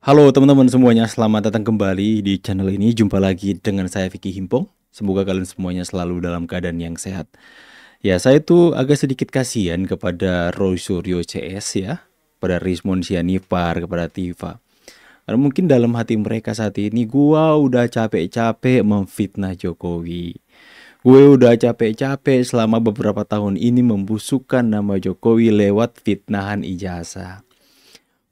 Halo teman-teman semuanya, selamat datang kembali di channel ini. Jumpa lagi dengan saya Vicky Himpong. Semoga kalian semuanya selalu dalam keadaan yang sehat. Ya, saya tuh agak sedikit kasihan kepada Roy Suryo CS ya, pada Rizmon Sianipar, kepada Tifa. Karena mungkin dalam hati mereka saat ini, gua udah capek-capek memfitnah Jokowi. Gue udah capek-capek selama beberapa tahun ini membusukkan nama Jokowi lewat fitnahan ijazah.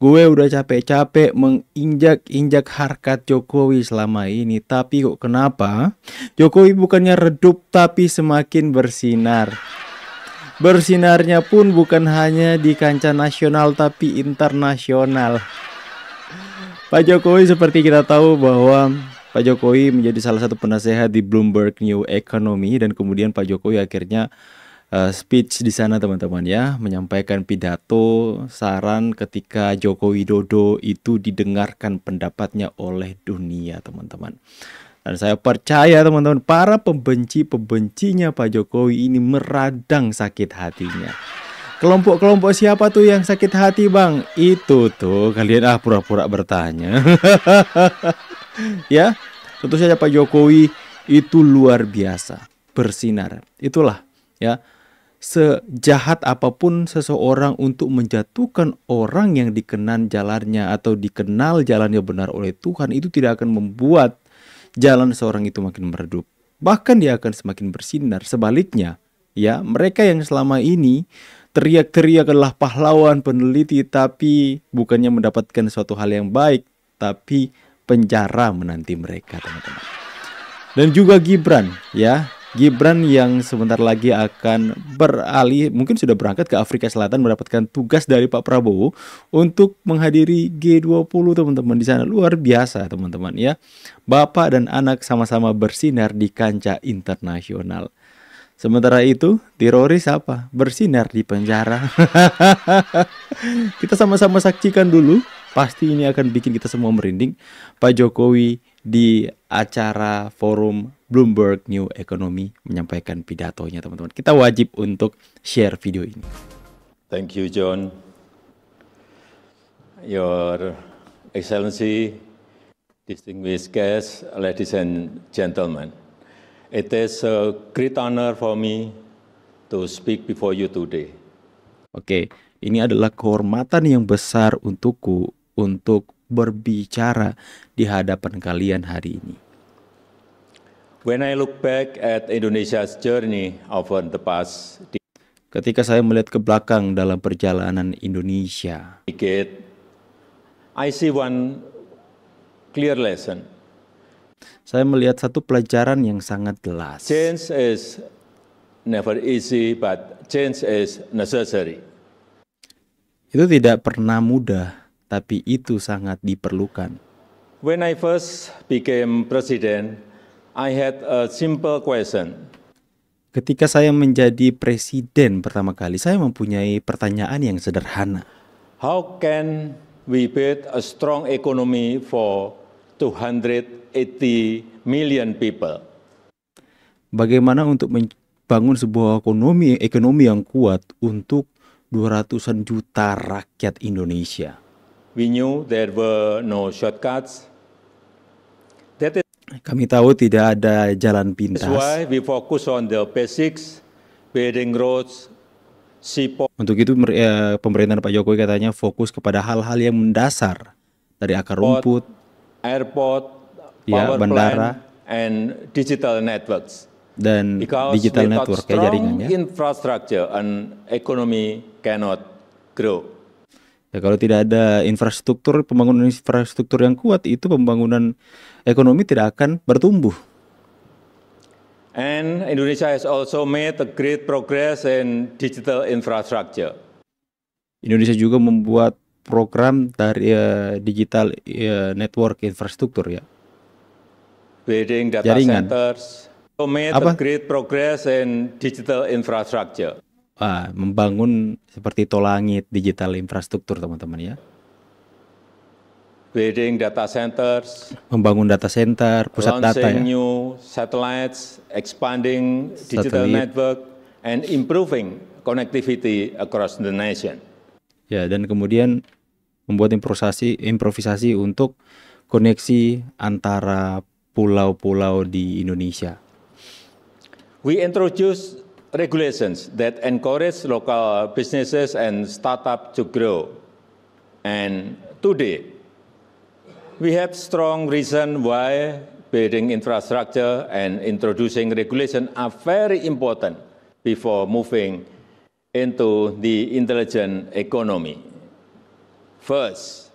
Gue udah capek-capek menginjak-injak harkat Jokowi selama ini. Tapi kok kenapa Jokowi bukannya redup tapi semakin bersinar. Bersinarnya pun bukan hanya di kancah nasional tapi internasional. Pak Jokowi seperti kita tahu bahwa Pak Jokowi menjadi salah satu penasehat di Bloomberg New Economy, dan kemudian Pak Jokowi akhirnya speech di sana teman-teman ya, menyampaikan pidato saran ketika Joko Widodo itu didengarkan pendapatnya oleh dunia teman-teman. Dan saya percaya teman-teman, para pembenci-pembencinya Pak Jokowi ini meradang sakit hatinya. Kelompok-kelompok siapa tuh yang sakit hati bang? Itu tuh kalian pura-pura bertanya. Ya, tentu saja Pak Jokowi itu luar biasa, bersinar. Itulah ya, sejahat apapun seseorang untuk menjatuhkan orang yang dikenal jalannya atau dikenal jalannya benar oleh Tuhan, itu tidak akan membuat jalan seorang itu makin meredup. Bahkan dia akan semakin bersinar. Sebaliknya, ya, mereka yang selama ini teriak-teriak adalah pahlawan peneliti, tapi bukannya mendapatkan suatu hal yang baik, tapi penjara menanti mereka, teman-teman. Dan juga Gibran, ya. Gibran yang sebentar lagi akan beralih, mungkin sudah berangkat ke Afrika Selatan mendapatkan tugas dari Pak Prabowo untuk menghadiri G20 teman-teman di sana. Luar biasa teman-teman ya. Bapak dan anak sama-sama bersinar di kancah internasional. Sementara itu, teroris apa? Bersinar di penjara. Kita sama-sama saksikan dulu. Pasti ini akan bikin kita semua merinding. Pak Jokowi di acara forum Bloomberg New Economy menyampaikan pidatonya teman-teman. Kita wajib untuk share video ini. Thank you, John. Your Excellency, distinguished guests, ladies and gentlemen. It is a great honor for me to speak before you today. Oke, ini adalah kehormatan yang besar untukku untuk berbicara di hadapan kalian hari ini. When I look back at Indonesia's journey over the past Ketika saya melihat ke belakang dalam perjalanan Indonesia, decade, I see one clear lesson. saya melihat satu pelajaran yang sangat jelas. Change is never easy, but change is necessary. Itu tidak pernah mudah, tapi itu sangat diperlukan. When I first became president, I had a simple question. Ketika saya menjadi presiden pertama kali, saya mempunyai pertanyaan yang sederhana. How can we build a strong economy for 280 million people? Bagaimana untuk membangun sebuah ekonomi yang kuat untuk 200-an juta rakyat Indonesia? We knew there were no shortcuts. That is Kami tahu tidak ada jalan pintas. why we focus on the basics, building roads, seaport, Untuk itu pemerintahan Pak Jokowi katanya fokus kepada hal-hal yang mendasar, dari akar rumput, airport, ya, power bandara, plant, and digital networks. dan Because digital without network ya, strong jaringannya. infrastructure, an economy cannot grow. Ya, kalau tidak ada infrastruktur, pembangunan infrastruktur yang kuat, itu pembangunan ekonomi tidak akan bertumbuh. And Indonesia has also made a great progress in digital infrastructure. Indonesia juga membuat program dari digital network infrastruktur ya. Building data Jaringan. centers, also made Apa? a great progress in digital infrastructure. Membangun seperti tol langit, digital infrastruktur teman-teman ya. Building data centers, Membangun data center, pusat data launching ya. new satellites, expanding digital Satelit. network, and improving connectivity across the nation. Ya, dan kemudian membuat improvisasi untuk koneksi antara pulau-pulau di Indonesia. We introduce regulations that encourage local businesses and startups to grow. And today, we have strong reason why building infrastructure and introducing regulation are very important before moving into the intelligent economy. First,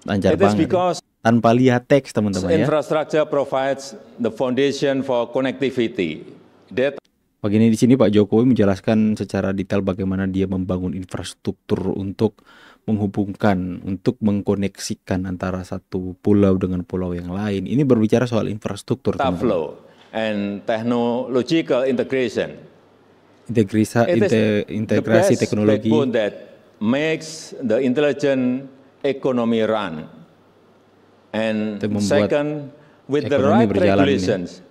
Lancar it is banget. because Tanpa lihat teks teman-teman ya. infrastructure provides the foundation for connectivity. Data Begini di sini Pak Jokowi menjelaskan secara detail bagaimana dia membangun infrastruktur untuk menghubungkan, untuk mengkoneksikan antara satu pulau dengan pulau yang lain. Ini berbicara soal infrastruktur teman-teman. flow and technological integration. Integrasi The best teknologi backbone that makes the intelligent economy run. And Itu membuat second, with the ekonomi right berjalan ini. regulations,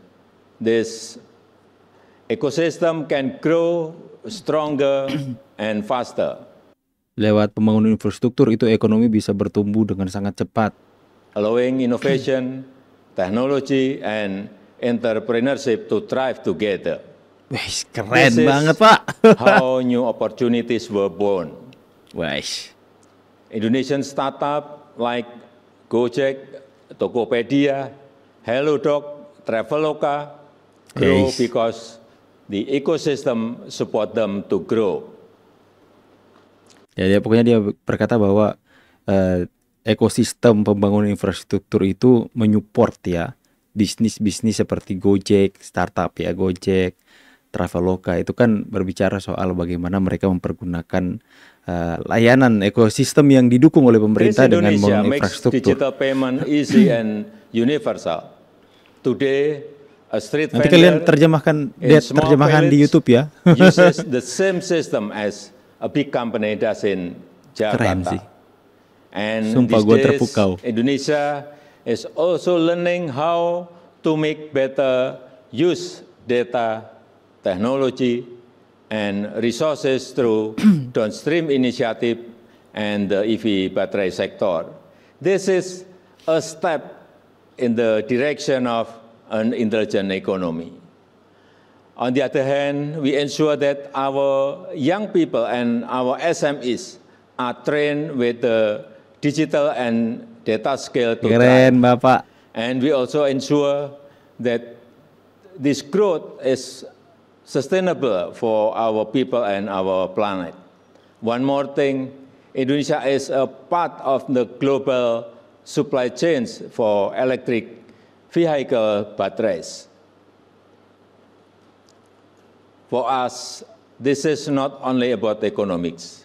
this ecosystem can grow stronger and faster, lewat pembangunan infrastruktur itu ekonomi bisa bertumbuh dengan sangat cepat. allowing innovation, technology, and entrepreneurship to thrive together. Wih, keren This is banget Pak. how new opportunities were born. Wih, Indonesian startup like Gojek, Tokopedia, HelloDoc, Traveloka grow Yes. because the ecosystem support them to grow. ya pokoknya dia berkata bahwa ekosistem pembangunan infrastruktur itu menyupport ya bisnis-bisnis seperti Gojek, startup ya Gojek, Traveloka itu kan berbicara soal bagaimana mereka mempergunakan layanan ekosistem yang didukung oleh This pemerintah dengan Indonesia membangun makes infrastruktur. digital payment easy and universal. Today, a street Nanti kalian vendor terjemahkan in small terjemahan di village YouTube ya. uses the same system as a big company does in Keren Jakarta. sih. And Sumpah, these gua days, terpukau. Indonesia is also learning how to make better use data, technology, and resources through downstream initiative and the EV battery sector. This is a step in the direction of an intelligent economy. On the other hand, we ensure that our young people and our SMEs are trained with the digital and data skill to thrive. Keren Bapak. And we also ensure that this growth is sustainable for our people and our planet. One more thing, Indonesia is a part of the global supply chains for electric vehicle batteries. For us, this is not only about economics.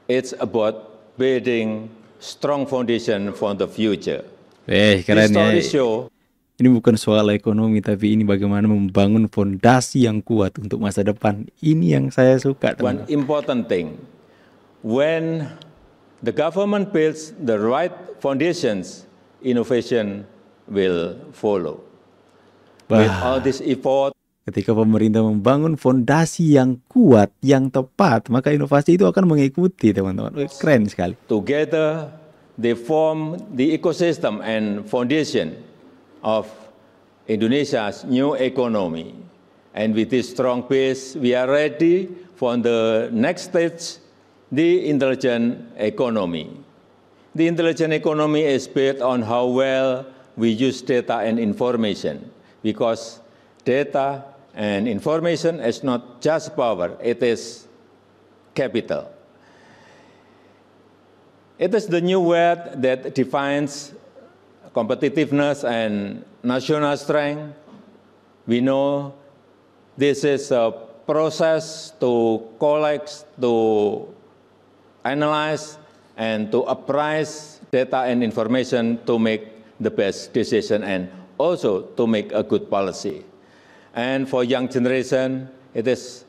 It's about building strong foundation for the future. Keren ya. History show Ini bukan soal ekonomi, tapi ini bagaimana membangun fondasi yang kuat untuk masa depan. Ini yang saya suka, one teman. important thing. When the government builds the right foundations, innovation will follow. With all this effort, Ketika pemerintah membangun fondasi yang kuat, yang tepat, maka inovasi itu akan mengikuti, teman-teman. Keren sekali. together they form the ecosystem and foundation of Indonesia's new economy. And with this strong base, we are ready for the next stage, the intelligent economy. The intelligent economy is built on how well we use data and information, because data and information is not just power, it is capital. It is the new word that defines competitiveness and national strength. We know this is a process to collect, to analyze, and to appraise data and information to make the best decision and also to make a good policy. And for young generation, it is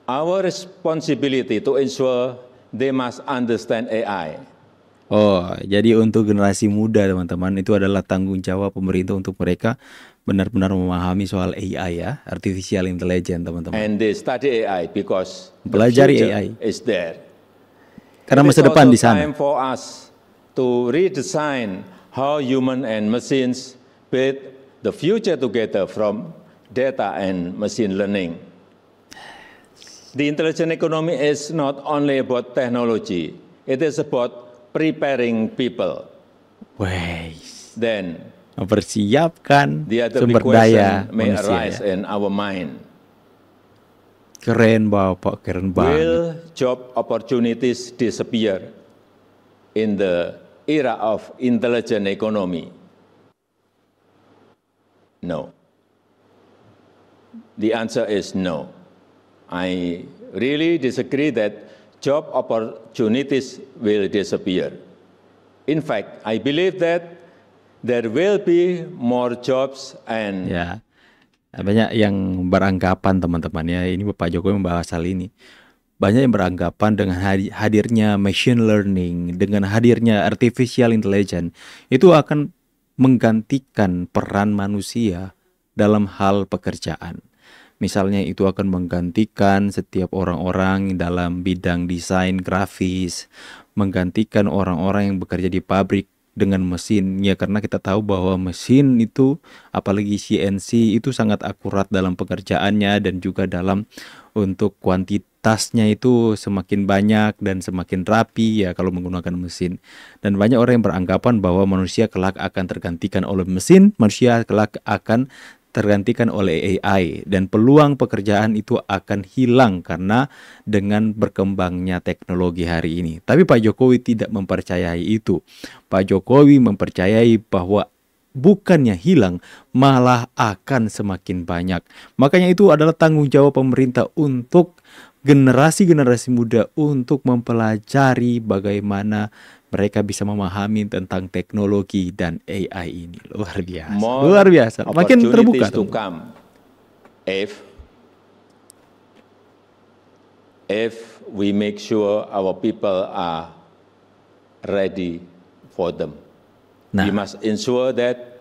our responsibility to ensure they must understand AI. Oh, jadi untuk generasi muda, teman-teman, itu adalah tanggung jawab pemerintah untuk mereka benar-benar memahami soal AI ya, artificial intelligence, teman-teman. And they study AI because the Pelajari future AI. is there. Karena It is masa depan also di sana. time for us to redesign how human and machines build the future together from data and machine learning. The intelligent economy is not only about technology, it is about preparing people. Wih, Then mempersiapkan the other big sumber daya question may manusia arise ya. in our mind. Keren Bapak, keren banget. Will job opportunities disappear in the era of intelligent economy? No. The answer is no. I really disagree that job opportunities will disappear. In fact, I believe that there will be more jobs and Ya, banyak yang beranggapan teman-teman ya, ini Bapak Jokowi membahas hal ini. Banyak yang beranggapan dengan hadirnya machine learning, dengan hadirnya artificial intelligence, itu akan menggantikan peran manusia dalam hal pekerjaan. Misalnya itu akan menggantikan setiap orang-orang dalam bidang desain grafis, menggantikan orang-orang yang bekerja di pabrik dengan mesin ya, karena kita tahu bahwa mesin itu apalagi CNC itu sangat akurat dalam pekerjaannya dan juga dalam untuk kuantitasnya itu semakin banyak dan semakin rapi ya kalau menggunakan mesin. Dan banyak orang yang beranggapan bahwa manusia kelak akan tergantikan oleh mesin, manusia kelak akan tergantikan oleh AI dan peluang pekerjaan itu akan hilang karena dengan berkembangnya teknologi hari ini. Tapi Pak Jokowi tidak mempercayai itu. Pak Jokowi mempercayai bahwa bukannya hilang, malah akan semakin banyak. Makanya itu adalah tanggung jawab pemerintah untuk generasi-generasi muda untuk mempelajari bagaimana mereka bisa memahami tentang teknologi dan AI ini. Luar biasa. more Luar biasa. Makin terbuka. opportunities to come if we make sure our people are ready for them. Nah, We must ensure that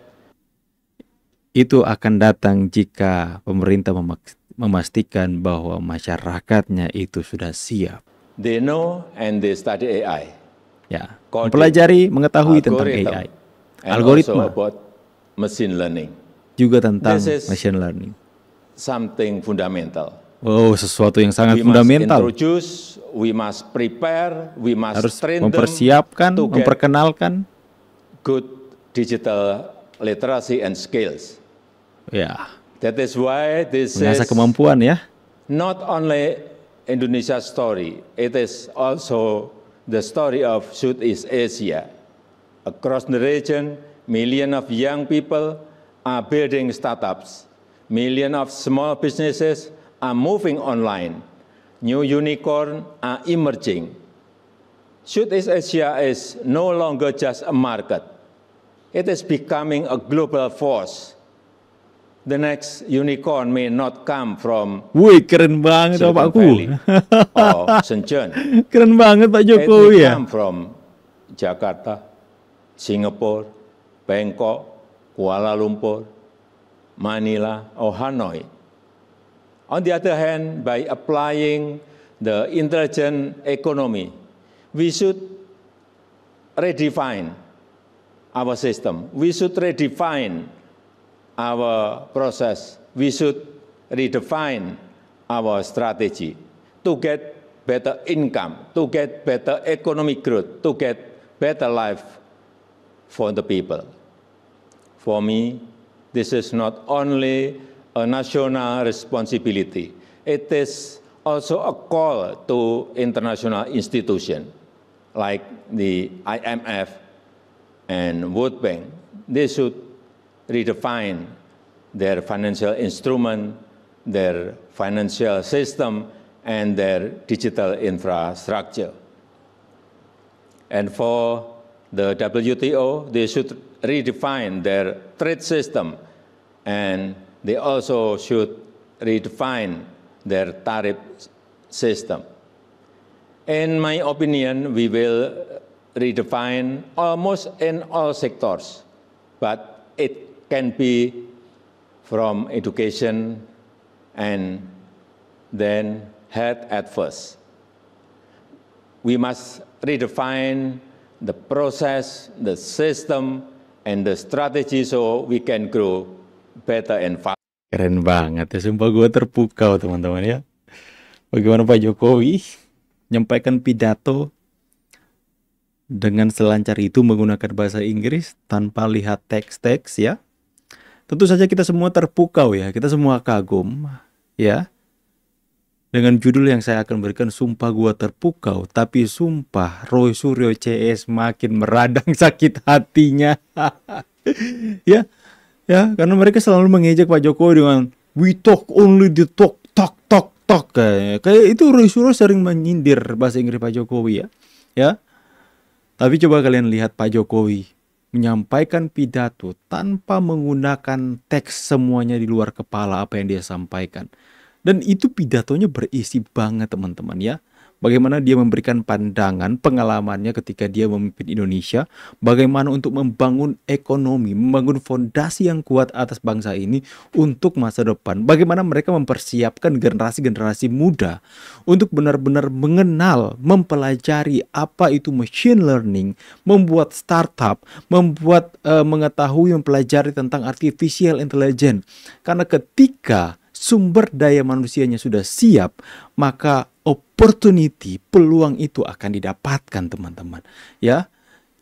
itu akan datang jika pemerintah memastikan bahwa masyarakatnya itu sudah siap. they know and they study AI, Ya, Coding, mempelajari, mengetahui tentang algorithm, AI. and also Algoritma about machine learning. juga tentang This is machine learning. something fundamental. Oh, sesuatu yang sangat We must fundamental. introduce, we must prepare, we must Harus train them mempersiapkan, to get memperkenalkan. good digital literacy and skills. Ya, That is why this mengasah is kemampuan ya. not only Indonesia's story, it is also the story of Southeast Asia. Across the region, millions of young people are building startups. Millions of small businesses are moving online. New unicorns are emerging. Southeast Asia is no longer just a market. It is becoming a global force. The next unicorn may not come from Wih, keren banget Silicon Bapakku. Valley or Shenzhen. Keren banget Pak It Jokowi may ya. come from Jakarta, Singapore, Bangkok, Kuala Lumpur, Manila, or Hanoi. On the other hand, by applying the intelligent economy, we should redefine our system. We should redefine our process. We should redefine our strategy to get better income, to get better economic growth, to get better life for the people. For me, this is not only a national responsibility, it is also a call to international institutions like the IMF and World Bank. They should redefine their financial instrument, their financial system, and their digital infrastructure. And for the WTO, they should redefine their trade system, and they also should redefine their tariff system. In my opinion, we will redefine almost in all sectors, but it can be from education and then health at first. We must redefine the process, the system, and the strategy so we can grow better and faster. Keren banget ya, sumpah gue terpukau teman-teman ya. Bagaimana Pak Jokowi menyampaikan pidato dengan selancar itu menggunakan bahasa Inggris tanpa lihat teks-teks ya. Tentu saja kita semua terpukau ya, kita semua kagum ya. Dengan judul yang saya akan berikan, sumpah gua terpukau, tapi sumpah Roy Suryo CS makin meradang sakit hatinya. Ya, ya, karena mereka selalu mengejek Pak Jokowi dengan we talk only the talk, talk, talk, talk. Kayak itu Roy Suryo sering menyindir bahasa Inggris Pak Jokowi ya. Ya. Tapi coba kalian lihat Pak Jokowi menyampaikan pidato tanpa menggunakan teks, semuanya di luar kepala apa yang dia sampaikan. Dan itu pidatonya berisi banget teman-teman ya. Bagaimana dia memberikan pandangan pengalamannya ketika dia memimpin Indonesia. Bagaimana untuk membangun ekonomi, membangun fondasi yang kuat atas bangsa ini untuk masa depan. Bagaimana mereka mempersiapkan generasi-generasi muda untuk benar-benar mengenal, mempelajari apa itu machine learning, membuat startup, membuat mengetahui, mempelajari tentang artificial intelligence. Karena ketika sumber daya manusianya sudah siap, maka opportunity, peluang itu akan didapatkan teman-teman. Ya,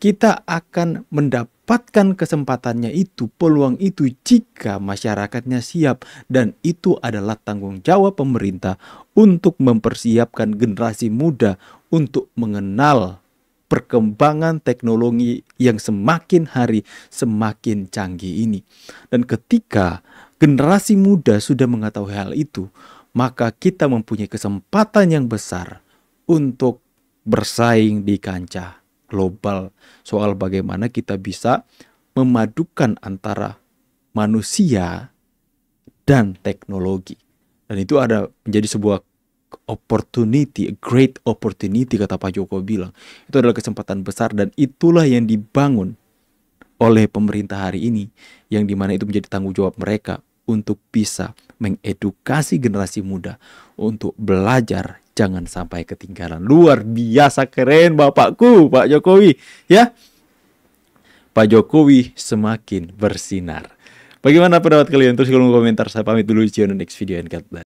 kita akan mendapatkan kesempatannya itu, peluang itu jika masyarakatnya siap. Dan itu adalah tanggung jawab pemerintah untuk mempersiapkan generasi muda untuk mengenal perkembangan teknologi yang semakin hari semakin canggih ini. Dan ketika generasi muda sudah mengetahui hal itu, maka kita mempunyai kesempatan yang besar untuk bersaing di kancah global soal bagaimana kita bisa memadukan antara manusia dan teknologi. Dan itu ada menjadi sebuah opportunity, a great opportunity kata Pak Jokowi bilang. Itu adalah kesempatan besar dan itulah yang dibangun oleh pemerintah hari ini, yang dimana itu menjadi tanggung jawab mereka untuk bisa mengedukasi generasi muda untuk belajar, jangan sampai ketinggalan. Luar biasa keren Bapakku, Pak Jokowi ya. Pak Jokowi semakin bersinar. Bagaimana pendapat kalian? Terus kalau komentar, saya pamit dulu. See you on the next video and God bless.